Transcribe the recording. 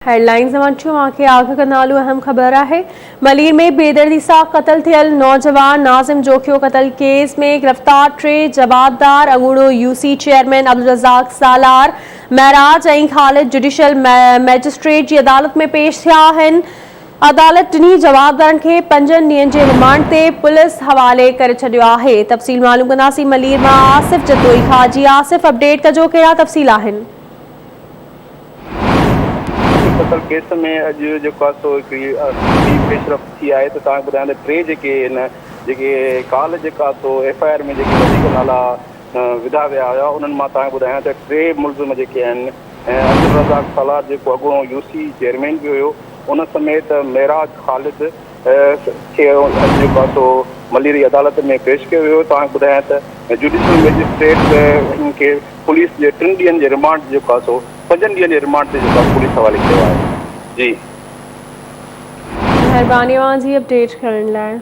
Headlines के आग कनालू अहम ख़बर है। मलीर में बेदर्दी सां क़त्ल थियल नौजवान नाज़िम जोखियो क़त्ल केस में गिरफ़्तार 3 जवाबदार अगूणो यूसी चेयरमैन अब्दुल रज़ाक सालार, महराज ऐं ख़ालिद जुडिशल मैजिस्ट्रेट की अदालत में पेश थिया आहिनि। अदालत टिनी जवाबदारनि खे 5 ॾींहनि जे रिमांड ते पुलिस हवाले करे छॾियो आहे। तफ़सील मालूम कंदासीं मलीर मां आसिफ जतोई खां। जी आसिफ, अपडेट कजो, कहिड़ा तफ़सील आहिनि? कतल केस में अॼु जेको आहे सो हिकिड़ी पेशरफ़्त थी आहे त तव्हांखे ॿुधायां त 3 जेके काल जेका सो FIR में जेके वधीक नाला विधा विया हुआ उन्हनि मां तव्हांखे ॿुधायां त 3 मुलज़िम जेके आहिनि ऐं अब्दुल रज़ाक सालार जेको अॻूणो यूसी चेयरमैन बि हुयो, उन समेत महराज ख़ालिद खे जेको आहे सो मलीर अदालत में पेश कयो वियो। तव्हांखे ॿुधायां त जुडिशल मैजिस्ट्रेट खे पुलिस जे 3 ॾींहनि जे रिमांड जेको आहे सो 5 ॾींहनि जे रिमांड ते जेको पुलिस हवाले कयो आहे। जी, महिरबानी जी अपडेट करण लाइ।